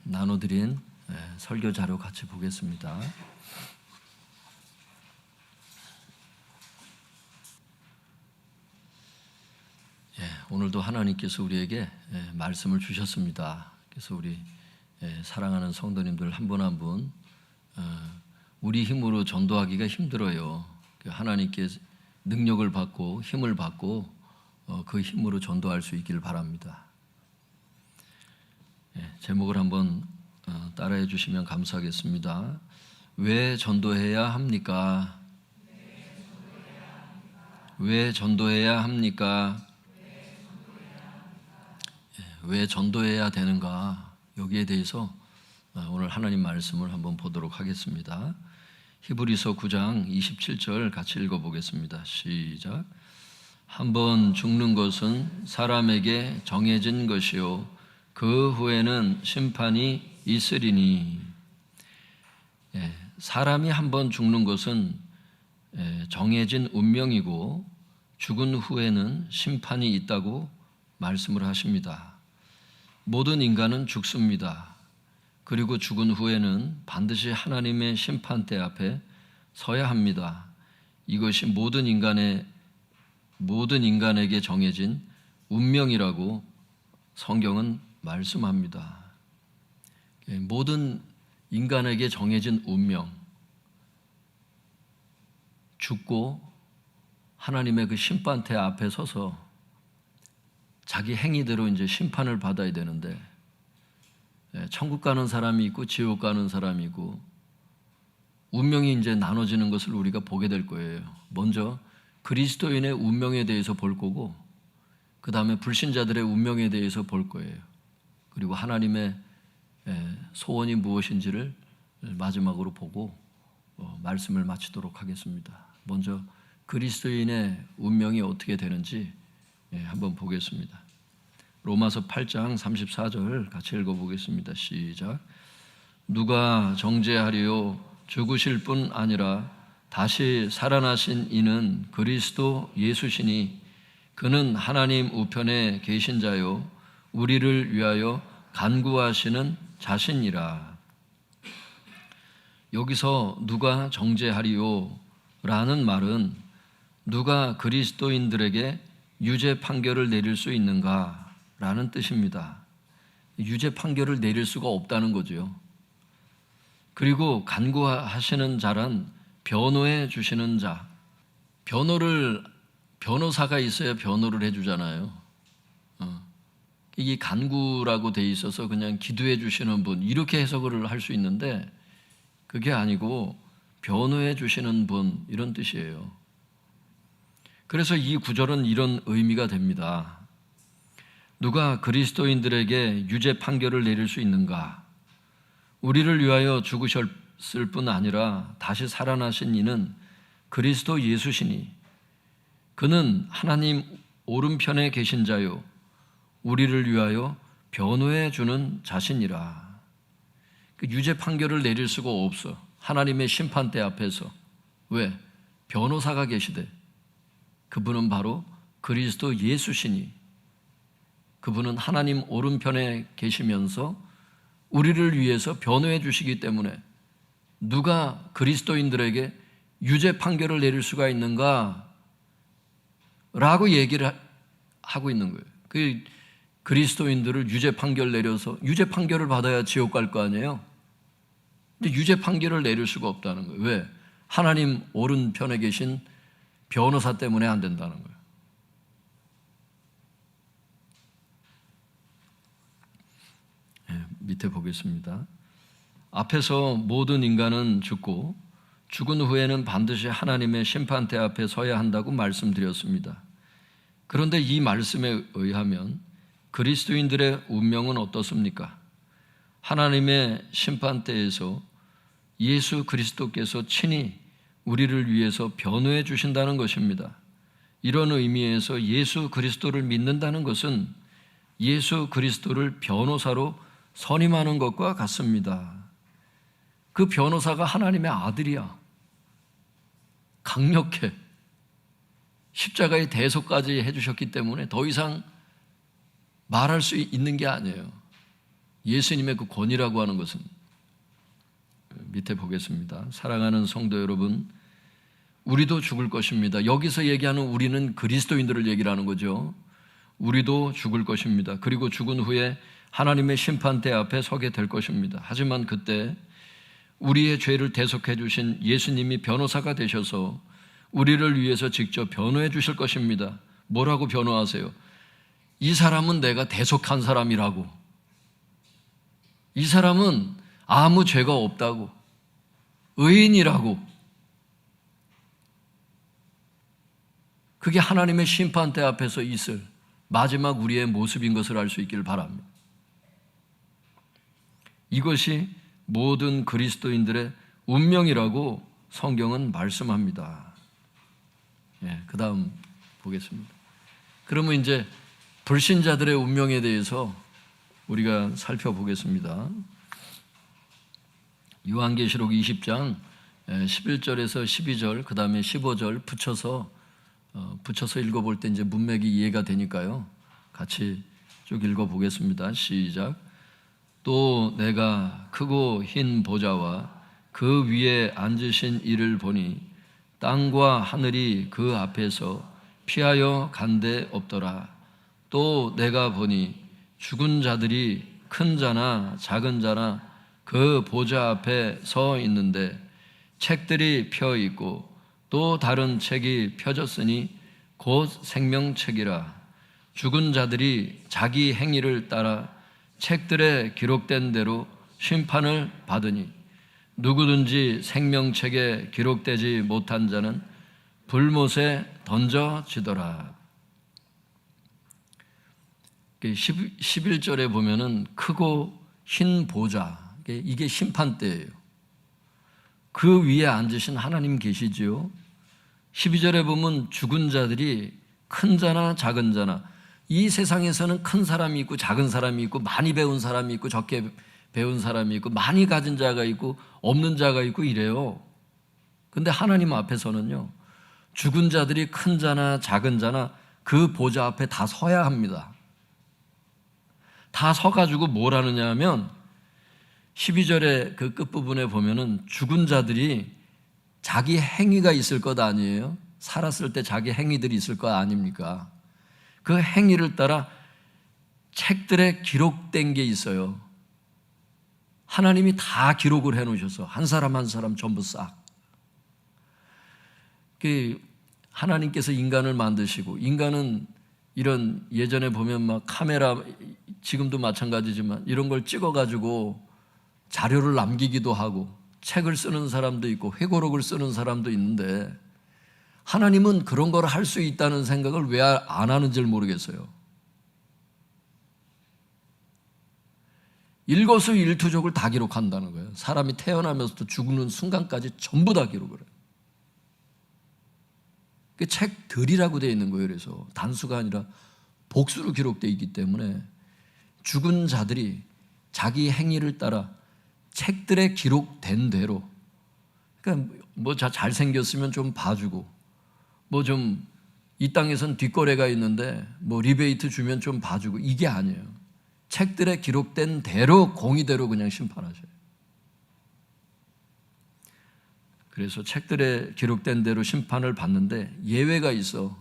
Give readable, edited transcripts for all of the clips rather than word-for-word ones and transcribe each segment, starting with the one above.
나눠드린 설교 자료 같이 보겠습니다. 오늘도 하나님께서 우리에게 말씀을 주셨습니다. 그래서 우리 사랑하는 성도님들 한 분 한 분 우리 힘으로 전도하기가 힘들어요. 하나님께 능력을 받고 힘을 받고 그 힘으로 전도할 수 있기를 바랍니다. 제목을 한번 따라해 주시면 감사하겠습니다. 왜 전도해야 합니까? 왜 전도해야 합니까? 왜 전도해야 되는가? 여기에 대해서 오늘 하나님 말씀을 한번 보도록 하겠습니다. 히브리서 9장 27절 같이 읽어보겠습니다. 시작. 한번 죽는 것은 사람에게 정해진 것이요 그 후에는 심판이 있으리니. 사람이 한번 죽는 것은 정해진 운명이고 죽은 후에는 심판이 있다고 말씀을 하십니다. 모든 인간은 죽습니다. 그리고 죽은 후에는 반드시 하나님의 심판대 앞에 서야 합니다. 이것이 모든 인간에게 정해진 운명이라고 성경은 말씀합니다. 모든 인간에게 정해진 운명, 죽고 하나님의 그 심판대 앞에 서서 자기 행위대로 이제 심판을 받아야 되는데, 천국 가는 사람이 있고 지옥 가는 사람이 있고 운명이 이제 나눠지는 것을 우리가 보게 될 거예요. 먼저 그리스도인의 운명에 대해서 볼 거고, 그 다음에 불신자들의 운명에 대해서 볼 거예요. 그리고 하나님의 소원이 무엇인지를 마지막으로 보고 말씀을 마치도록 하겠습니다. 먼저 그리스도인의 운명이 어떻게 되는지 한번 보겠습니다. 로마서 8장 34절 같이 읽어보겠습니다. 시작. 누가 정죄하리요? 죽으실 뿐 아니라 다시 살아나신 이는 그리스도 예수시니 그는 하나님 우편에 계신 자요 우리를 위하여 간구하시는 자신이라. 여기서 누가 정죄하리요? 라는 말은 누가 그리스도인들에게 유죄 판결을 내릴 수 있는가? 라는 뜻입니다. 유죄 판결을 내릴 수가 없다는 거죠. 그리고 간구하시는 자란 변호해 주시는 자. 변호사가 있어야 변호를 해주잖아요. 이게 간구라고 돼 있어서 그냥 기도해 주시는 분 이렇게 해석을 할 수 있는데 그게 아니고 변호해 주시는 분 이런 뜻이에요. 그래서 이 구절은 이런 의미가 됩니다. 누가 그리스도인들에게 유죄 판결을 내릴 수 있는가? 우리를 위하여 죽으셨을 뿐 아니라 다시 살아나신 이는 그리스도 예수시니 그는 하나님 오른편에 계신 자요 우리를 위하여 변호해 주는 자신이라. 유죄 판결을 내릴 수가 없어. 하나님의 심판대 앞에서. 왜? 변호사가 계시대. 그분은 바로 그리스도 예수시니 그분은 하나님 오른편에 계시면서 우리를 위해서 변호해 주시기 때문에 누가 그리스도인들에게 유죄 판결을 내릴 수가 있는가? 라고 얘기를 하고 있는 거예요. 그 그리스도인들을 유죄 판결 내려서 유죄 판결을 받아야 지옥 갈 거 아니에요? 근데 유죄 판결을 내릴 수가 없다는 거예요. 왜? 하나님 오른편에 계신 변호사 때문에 안 된다는 거예요. 밑에 보겠습니다. 앞에서 모든 인간은 죽고 죽은 후에는 반드시 하나님의 심판대 앞에 서야 한다고 말씀드렸습니다. 그런데 이 말씀에 의하면 그리스도인들의 운명은 어떻습니까? 하나님의 심판대에서 예수 그리스도께서 친히 우리를 위해서 변호해 주신다는 것입니다. 이런 의미에서 예수 그리스도를 믿는다는 것은 예수 그리스도를 변호사로 선임하는 것과 같습니다. 그 변호사가 하나님의 아들이야. 강력해. 십자가의 대속까지 해주셨기 때문에 더 이상 말할 수 있는 게 아니에요. 예수님의 그 권위라고 하는 것은 밑에 보겠습니다. 사랑하는 성도 여러분, 우리도 죽을 것입니다. 여기서 얘기하는 우리는 그리스도인들을 얘기를 하는 거죠. 우리도 죽을 것입니다. 그리고 죽은 후에 하나님의 심판대 앞에 서게 될 것입니다. 하지만 그때 우리의 죄를 대속해 주신 예수님이 변호사가 되셔서 우리를 위해서 직접 변호해 주실 것입니다. 뭐라고 변호하세요? 이 사람은 내가 대속한 사람이라고. 이 사람은 아무 죄가 없다고. 의인이라고. 그게 하나님의 심판대 앞에서 있을 마지막 우리의 모습인 것을 알 수 있기를 바랍니다. 이것이 모든 그리스도인들의 운명이라고 성경은 말씀합니다. 그 다음 보겠습니다. 그러면 이제 불신자들의 운명에 대해서 우리가 살펴보겠습니다. 요한계시록 20장 11절에서 12절, 그 다음에 15절 붙여서 읽어볼 때 이제 문맥이 이해가 되니까요. 같이 쭉 읽어보겠습니다. 시작. 또 내가 크고 흰 보좌와 그 위에 앉으신 이를 보니 땅과 하늘이 그 앞에서 피하여 간 데 없더라. 또 내가 보니 죽은 자들이 큰 자나 작은 자나 그 보좌 앞에 서 있는데 책들이 펴 있고 또 다른 책이 펴졌으니 곧 생명책이라. 죽은 자들이 자기 행위를 따라 책들에 기록된 대로 심판을 받으니 누구든지 생명책에 기록되지 못한 자는 불못에 던져지더라. 11절에 보면은 크고 흰 보좌, 이게 심판대예요. 그 위에 앉으신 하나님 계시지요. 12절에 보면 죽은 자들이 큰 자나 작은 자나, 이 세상에서는 큰 사람이 있고 작은 사람이 있고 많이 배운 사람이 있고 적게 배운 사람이 있고 많이 가진 자가 있고 없는 자가 있고 이래요. 근데 하나님 앞에서는요, 죽은 자들이 큰 자나 작은 자나 그 보좌 앞에 다 서야 합니다. 다 서가지고 뭘 하느냐 하면 12절의 그 끝부분에 보면은 죽은 자들이 자기 행위가 있을 것 아니에요? 살았을 때 자기 행위들이 있을 것 아닙니까? 그 행위를 따라 책들에 기록된 게 있어요. 하나님이 다 기록을 해놓으셔서 한 사람 한 사람 전부 싹. 하나님께서 인간을 만드시고, 인간은 이런 예전에 보면 막 카메라, 지금도 마찬가지지만 이런 걸 찍어가지고 자료를 남기기도 하고 책을 쓰는 사람도 있고 회고록을 쓰는 사람도 있는데, 하나님은 그런 걸 할 수 있다는 생각을 왜 안 하는지를 모르겠어요. 일거수일투족을 다 기록한다는 거예요. 사람이 태어나면서부터 죽는 순간까지 전부 다 기록을 해요. 그 책들이라고 되어 있는 거예요. 그래서 단수가 아니라 복수로 기록되어 있기 때문에 죽은 자들이 자기 행위를 따라 책들에 기록된 대로, 그러니까 뭐 잘생겼으면 좀 봐주고, 뭐 좀 이 땅에선 뒷거래가 있는데 뭐 리베이트 주면 좀 봐주고, 이게 아니에요. 책들에 기록된 대로 공의대로 그냥 심판하셔요. 그래서 책들에 기록된 대로 심판을 받는데 예외가 있어.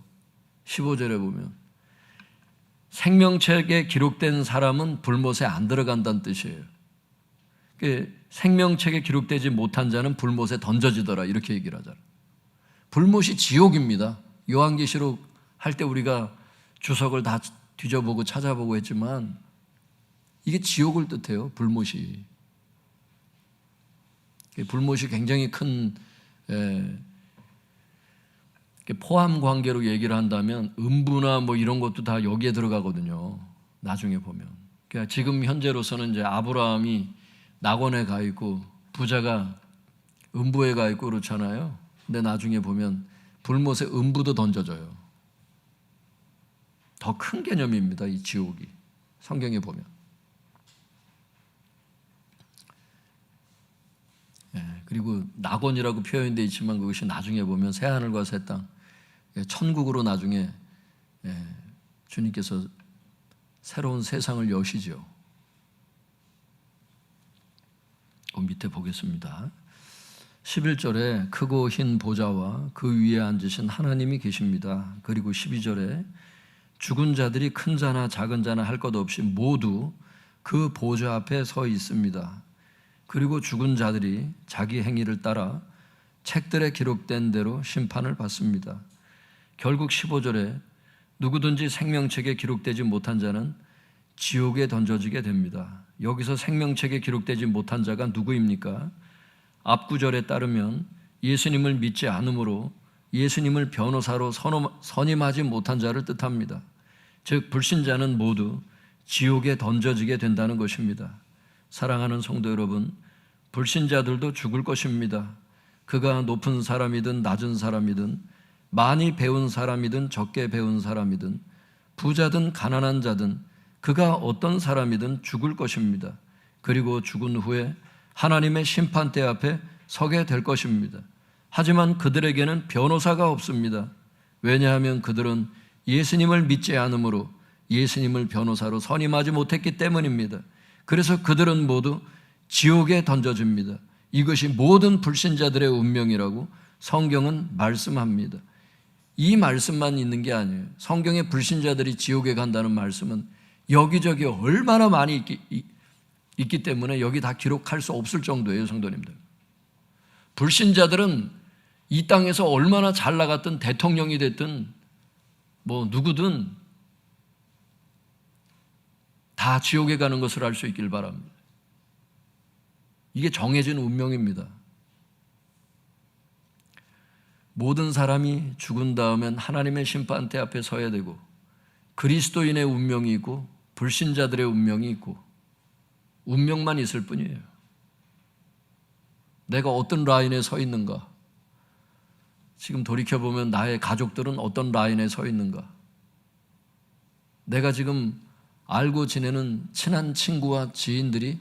15절에 보면 생명책에 기록된 사람은 불못에 안 들어간다는 뜻이에요. 생명책에 기록되지 못한 자는 불못에 던져지더라, 이렇게 얘기를 하잖아요. 불못이 지옥입니다. 요한계시록 할 때 우리가 주석을 다 뒤져보고 찾아보고 했지만 이게 지옥을 뜻해요. 불못이. 불못이 굉장히 큰 포함 관계로 얘기를 한다면 음부나 뭐 이런 것도 다 여기에 들어가거든요. 나중에 보면. 그러니까 지금 현재로서는 이제 아브라함이 낙원에 가 있고 부자가 음부에 가 있고 그렇잖아요. 근데 나중에 보면 불못에 음부도 던져져요. 더 큰 개념입니다, 이 지옥이. 성경에 보면. 그리고 낙원이라고 표현되어 있지만 그것이 나중에 보면 새하늘과 새 땅, 천국으로 나중에 주님께서 새로운 세상을 여시죠. 그 밑에 보겠습니다. 11절에 크고 흰 보좌와 그 위에 앉으신 하나님이 계십니다. 그리고 12절에 죽은 자들이 큰 자나 작은 자나 할 것 없이 모두 그 보좌 앞에 서 있습니다. 그리고 죽은 자들이 자기 행위를 따라 책들에 기록된 대로 심판을 받습니다. 결국 15절에 누구든지 생명책에 기록되지 못한 자는 지옥에 던져지게 됩니다. 여기서 생명책에 기록되지 못한 자가 누구입니까? 앞 구절에 따르면 예수님을 믿지 않으므로 예수님을 변호사로 선임하지 못한 자를 뜻합니다. 즉 불신자는 모두 지옥에 던져지게 된다는 것입니다. 사랑하는 성도 여러분, 불신자들도 죽을 것입니다. 그가 높은 사람이든 낮은 사람이든 많이 배운 사람이든 적게 배운 사람이든 부자든 가난한 자든 그가 어떤 사람이든 죽을 것입니다. 그리고 죽은 후에 하나님의 심판대 앞에 서게 될 것입니다. 하지만 그들에게는 변호사가 없습니다. 왜냐하면 그들은 예수님을 믿지 않으므로 예수님을 변호사로 선임하지 못했기 때문입니다. 그래서 그들은 모두 지옥에 던져집니다. 이것이 모든 불신자들의 운명이라고 성경은 말씀합니다. 이 말씀만 있는 게 아니에요. 성경에 불신자들이 지옥에 간다는 말씀은 여기저기 얼마나 많이 있기 때문에 여기 다 기록할 수 없을 정도예요, 성도님들. 불신자들은 이 땅에서 얼마나 잘 나갔든 대통령이 됐든 뭐 누구든 다 지옥에 가는 것을 알 수 있길 바랍니다. 이게 정해진 운명입니다. 모든 사람이 죽은 다음엔 하나님의 심판대 앞에 서야 되고 그리스도인의 운명이 있고 불신자들의 운명이 있고 운명만 있을 뿐이에요. 내가 어떤 라인에 서 있는가? 지금 돌이켜보면 나의 가족들은 어떤 라인에 서 있는가? 내가 지금 알고 지내는 친한 친구와 지인들이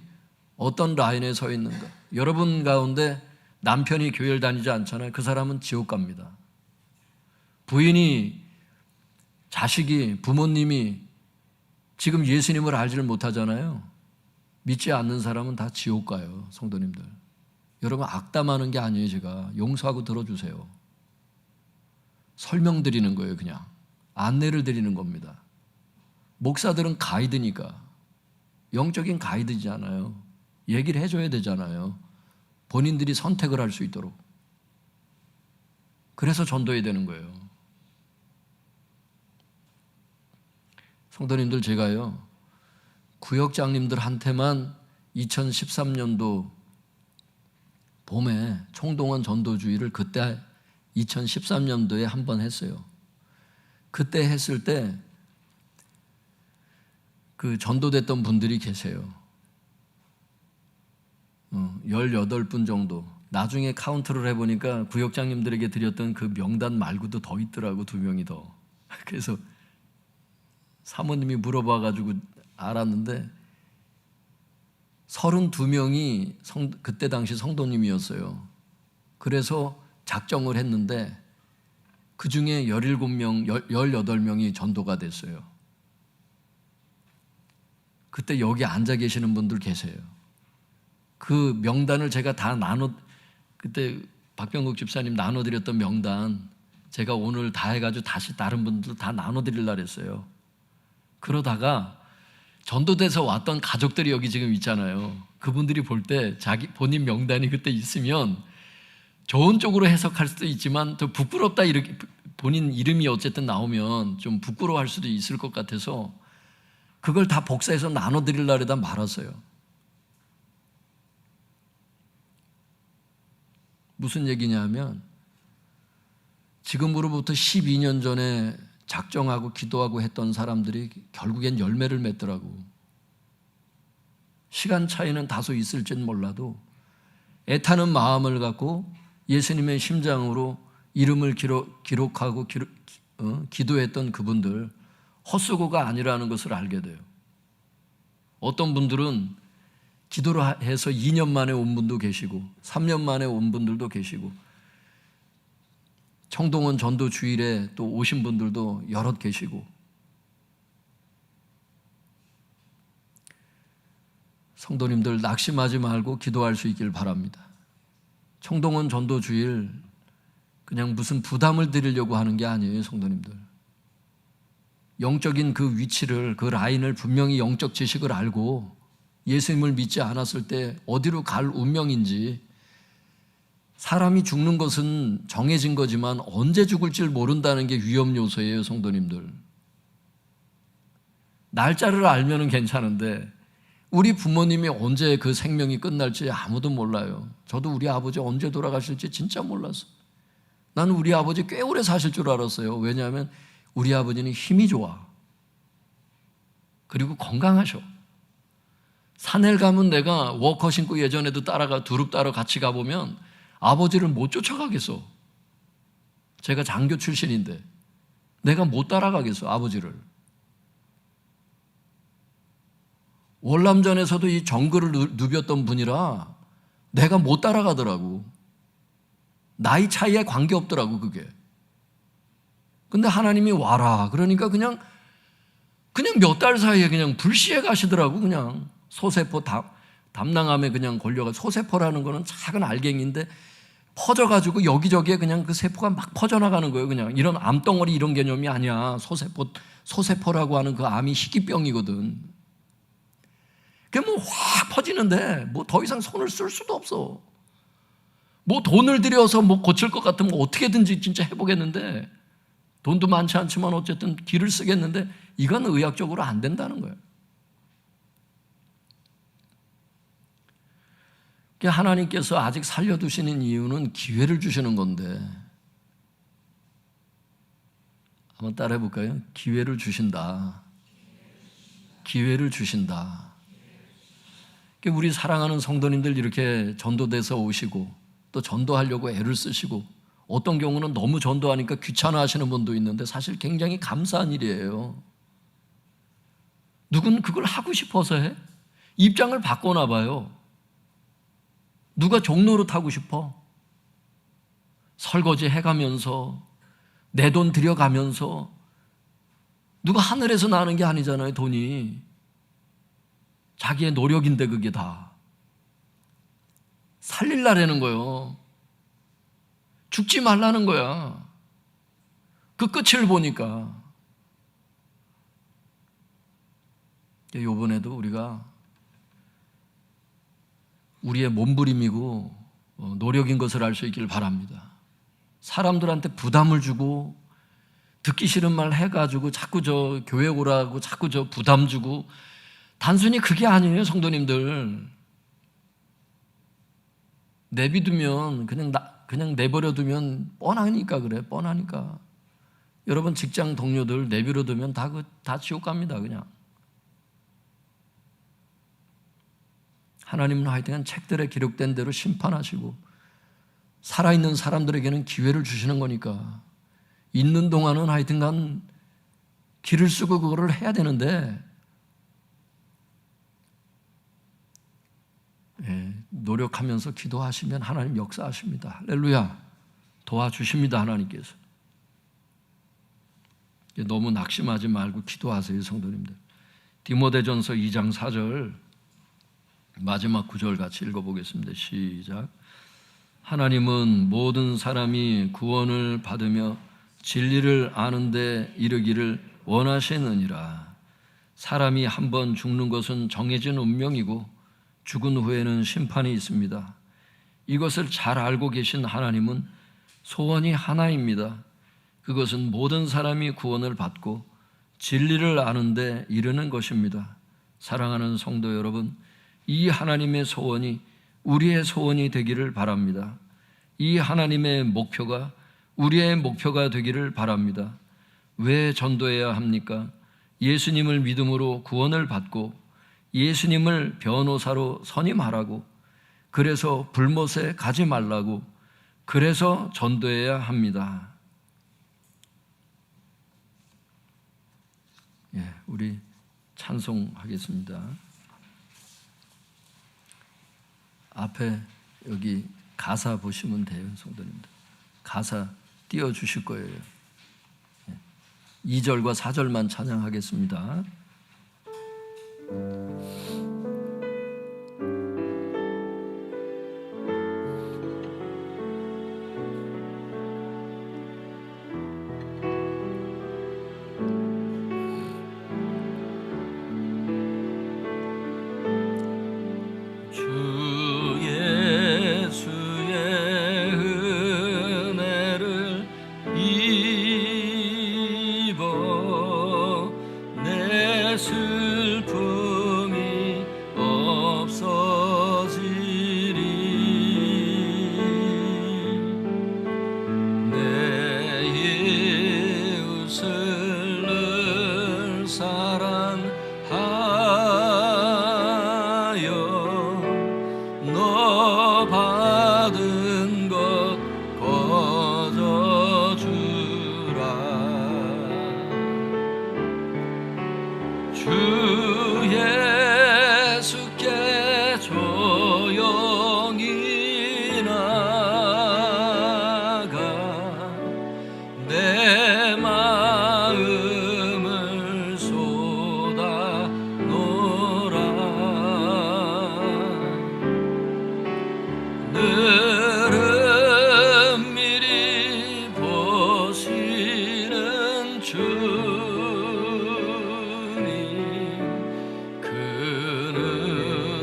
어떤 라인에 서 있는가? 여러분 가운데 남편이 교회를 다니지 않잖아요. 그 사람은 지옥 갑니다. 부인이, 자식이, 부모님이 지금 예수님을 알지를 못하잖아요. 믿지 않는 사람은 다 지옥 가요, 성도님들. 여러분 악담하는 게 아니에요. 제가 용서하고 들어주세요. 설명드리는 거예요. 그냥 안내를 드리는 겁니다. 목사들은 가이드니까, 영적인 가이드잖아요. 얘기를 해줘야 되잖아요. 본인들이 선택을 할 수 있도록. 그래서 전도해야 되는 거예요. 성도님들, 제가요 구역장님들한테만 2013년도 봄에 총동원 전도주의를 그때 2013년도에 한 번 했어요. 그때 했을 때 그 전도됐던 분들이 계세요. 18분 정도. 나중에 카운트를 해보니까 구역장님들에게 드렸던 그 명단 말고도 더 있더라고, 2명이 더. 그래서 사모님이 물어봐가지고 알았는데 32명이 그때 당시 성도님이었어요. 그래서 작정을 했는데 그 중에 17명, 18명이 전도가 됐어요. 그때 여기 앉아 계시는 분들 계세요. 그 명단을 제가 다 그때 박병국 집사님 나눠드렸던 명단 제가 오늘 다 해가지고 다시 다른 분들 다 나눠드리려고 했어요. 그러다가 전도돼서 왔던 가족들이 여기 지금 있잖아요. 그분들이 볼 때 본인 명단이 그때 있으면 좋은 쪽으로 해석할 수도 있지만 또 부끄럽다, 이렇게 본인 이름이 어쨌든 나오면 좀 부끄러워할 수도 있을 것 같아서 그걸 다 복사해서 나눠드리려고 하다 말았어요. 무슨 얘기냐면 지금으로부터 12년 전에 작정하고 기도하고 했던 사람들이 결국엔 열매를 맺더라고. 시간 차이는 다소 있을지는 몰라도 애타는 마음을 갖고 예수님의 심장으로 이름을 기록하고 기도했던 그분들 헛수고가 아니라는 것을 알게 돼요. 어떤 분들은 기도를 해서 2년 만에 온 분도 계시고 3년 만에 온 분들도 계시고 청동원 전도 주일에 또 오신 분들도 여럿 계시고. 성도님들 낙심하지 말고 기도할 수 있길 바랍니다. 청동원 전도 주일 그냥 무슨 부담을 드리려고 하는 게 아니에요, 성도님들. 영적인 그 위치를, 그 라인을 분명히 영적 지식을 알고 예수님을 믿지 않았을 때 어디로 갈 운명인지, 사람이 죽는 것은 정해진 거지만 언제 죽을지 모른다는 게 위험 요소예요, 성도님들. 날짜를 알면은 괜찮은데 우리 부모님이 언제 그 생명이 끝날지 아무도 몰라요. 저도 우리 아버지 언제 돌아가실지 진짜 몰랐어요. 나는 우리 아버지 꽤 오래 사실 줄 알았어요. 왜냐하면 우리 아버지는 힘이 좋아. 그리고 건강하셔. 산에 가면 내가 워커 신고 예전에도 따라가 두릅 따러 같이 가보면 아버지를 못 쫓아가겠어. 제가 장교 출신인데 내가 못 따라가겠어, 아버지를. 월남전에서도 이 정글을 누볐던 분이라 내가 못 따라가더라고. 나이 차이에 관계없더라고, 그게. 근데 하나님이 와라 그러니까 그냥 몇 달 사이에 그냥 불시에 가시더라고. 그냥 소세포 담낭암에 그냥 걸려가. 소세포라는 거는 작은 알갱이인데 퍼져가지고 여기저기에 그냥 그 세포가 막 퍼져나가는 거예요. 그냥 이런 암덩어리 이런 개념이 아니야. 소세포라고 하는 그 암이 희귀병이거든. 그게 뭐 확 퍼지는데 뭐 더 이상 손을 쓸 수도 없어. 뭐 돈을 들여서 뭐 고칠 것 같으면 어떻게든지 진짜 해보겠는데, 돈도 많지 않지만 어쨌든 기를 쓰겠는데 이건 의학적으로 안 된다는 거예요. 하나님께서 아직 살려두시는 이유는 기회를 주시는 건데, 한번 따라해 볼까요? 기회를 주신다. 기회를 주신다. 우리 사랑하는 성도님들 이렇게 전도돼서 오시고 또 전도하려고 애를 쓰시고, 어떤 경우는 너무 전도하니까 귀찮아 하시는 분도 있는데 사실 굉장히 감사한 일이에요. 누군 그걸 하고 싶어서 해? 입장을 바꿔나 봐요. 누가 종로로 타고 싶어? 설거지 해가면서 내 돈 들여가면서. 누가 하늘에서 나는 게 아니잖아요, 돈이. 자기의 노력인데 그게 다. 살릴라라는 거예요. 죽지 말라는 거야. 그 끝을 보니까. 이번에도 우리가 우리의 몸부림이고 노력인 것을 알 수 있기를 바랍니다. 사람들한테 부담을 주고 듣기 싫은 말 해가지고 자꾸 저 교회 오라고 자꾸 저 부담 주고, 단순히 그게 아니에요, 성도님들. 내비두면 그냥 내버려두면 뻔하니까 그래. 뻔하니까. 여러분 직장 동료들 내버려두면 다 지옥 갑니다, 그냥. 하나님은 하여튼 책들에 기록된 대로 심판하시고 살아있는 사람들에게는 기회를 주시는 거니까 있는 동안은 하여튼간 길을 쓰고 그거를 해야 되는데, 노력하면서 기도하시면 하나님 역사하십니다. 할렐루야. 도와주십니다, 하나님께서. 너무 낙심하지 말고 기도하세요, 성도님들. 디모데전서 2장 4절 마지막 구절 같이 읽어보겠습니다. 시작. 하나님은 모든 사람이 구원을 받으며 진리를 아는 데 이르기를 원하시느니라. 사람이 한 번 죽는 것은 정해진 운명이고 죽은 후에는 심판이 있습니다. 이것을 잘 알고 계신 하나님은 소원이 하나입니다. 그것은 모든 사람이 구원을 받고 진리를 아는 데 이르는 것입니다. 사랑하는 성도 여러분, 이 하나님의 소원이 우리의 소원이 되기를 바랍니다. 이 하나님의 목표가 우리의 목표가 되기를 바랍니다. 왜 전도해야 합니까? 예수님을 믿음으로 구원을 받고 예수님을 변호사로 선임하라고, 그래서 불못에 가지 말라고, 그래서 전도해야 합니다. 우리 찬송하겠습니다. 앞에 여기 가사 보시면 돼요, 성도님들. 가사 띄워주실 거예요. 2절과 4절만 찬양하겠습니다. 주 예수의 은혜를 입어 내 슬픔이 없어지리. 내 이웃을 늘 사랑하여 너 받은 것 거저주라. 주 예수께 조용히 나가 내 마음을 쏟아 놓으라. 늘은 미리 보시는 주님 그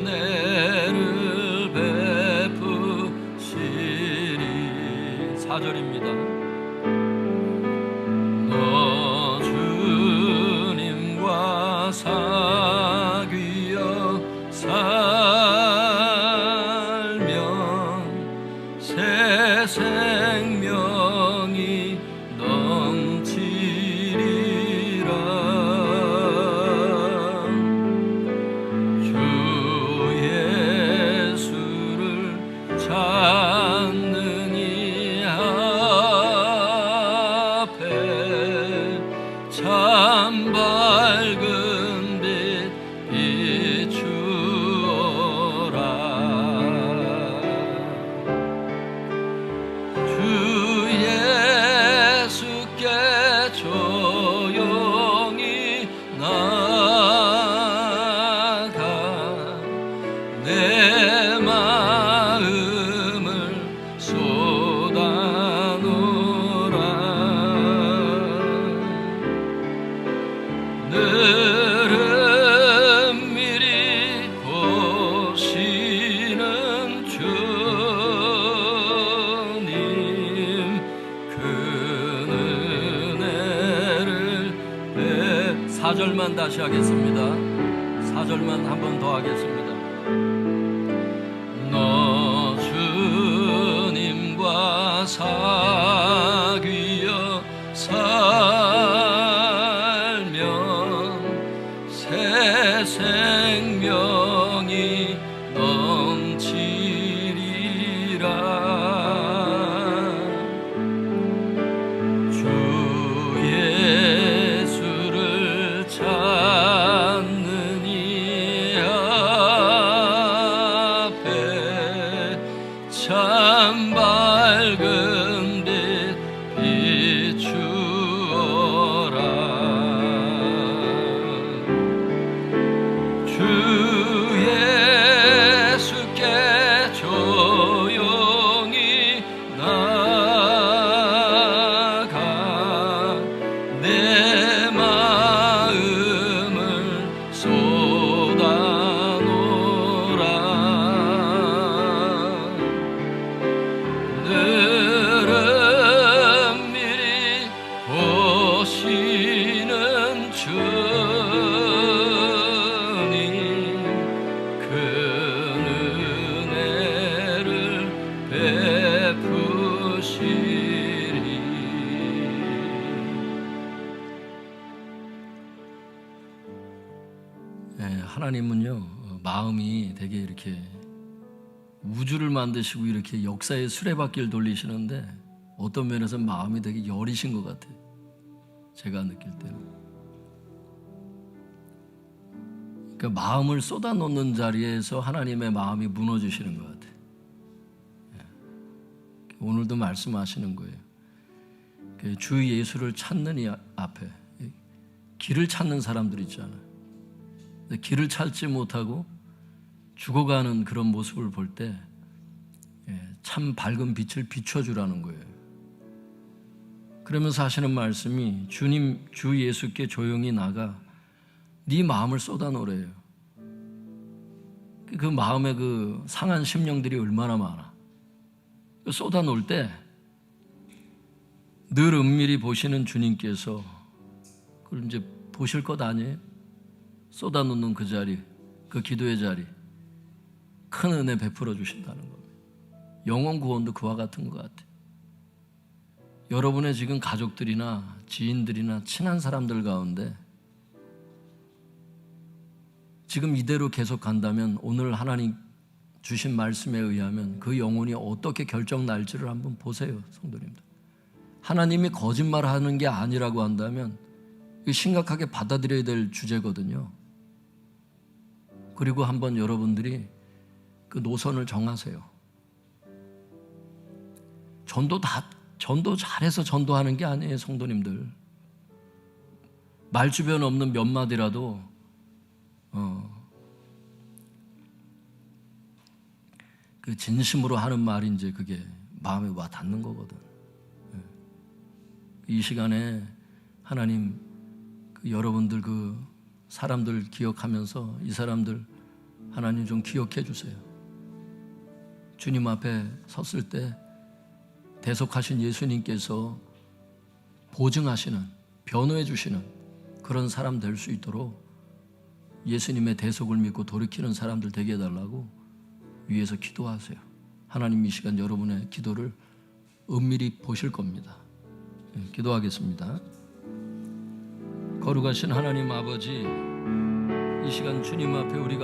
은혜를 베푸시리. 4절입니다. 너 주님과 사귀어 살면 새 생명이 넘치리라. 주 예수를 찾는 이 앞에 참 밝은 빛 비추어라. 주 예수께 조용히 나가 내 마음을 쏟아 놓으라. 늘은 미리 보시는 주님 그 은혜를 4절만 다시 하겠습니다. 4절만 한 번 더 하겠습니다. 너 주님과 사귀어 살면 새 생명이 넘치리라. 주 예수를 찾는 이 앞에 참 밝은 빛 비추어라. 주 예수께 조용히 나가 내 마음을 쏟아 놓으라. 늘은 미리 보시는 주님 그 은혜를 베푸시리. 하나님은요 마음이 되게 이렇게 우주를 만드시고 이렇게 역사의 수레바퀴를 돌리시는데 어떤 면에서 마음이 되게 여리신 것 같아요. 제가 느낄 때는. 그러니까 마음을 쏟아놓는 자리에서 하나님의 마음이 무너지시는 것 같아요. 오늘도 말씀하시는 거예요. 주 예수를 찾는 이 앞에 길을 찾는 사람들 있잖아요. 길을 찾지 못하고 죽어가는 그런 모습을 볼 때 참 밝은 빛을 비춰주라는 거예요. 그러면서 하시는 말씀이 주님, 주 예수께 조용히 나가 네 마음을 쏟아놓으래요. 그 마음에 그 상한 심령들이 얼마나 많아. 쏟아놓을 때 늘 은밀히 보시는 주님께서 그걸 이제 보실 것 아니에요? 쏟아놓는 그 자리, 그 기도의 자리, 큰 은혜 베풀어 주신다는 겁니다. 영혼 구원도 그와 같은 것 같아요. 여러분의 지금 가족들이나 지인들이나 친한 사람들 가운데 지금 이대로 계속 간다면 오늘 하나님 주신 말씀에 의하면 그 영혼이 어떻게 결정 날지를 한번 보세요, 성도님들. 하나님이 거짓말하는 게 아니라고 한다면 심각하게 받아들여야 될 주제거든요. 그리고 한번 여러분들이 그 노선을 정하세요. 전도 잘해서 전도하는 게 아니에요, 성도님들. 말주변 없는 몇 마디라도 그 진심으로 하는 말이 이제 그게 마음에 와 닿는 거거든. 이 시간에 하나님 여러분들 그 사람들 기억하면서 이 사람들 하나님 좀 기억해 주세요. 주님 앞에 섰을 때 대속하신 예수님께서 보증하시는, 변호해 주시는 그런 사람 될 수 있도록 예수님의 대속을 믿고 돌이키는 사람들 되게 해달라고 위에서 기도하세요. 하나님 이 시간 여러분의 기도를 은밀히 보실 겁니다. 기도하겠습니다. 거룩하신 하나님 아버지, 이 시간 주님 앞에 우리가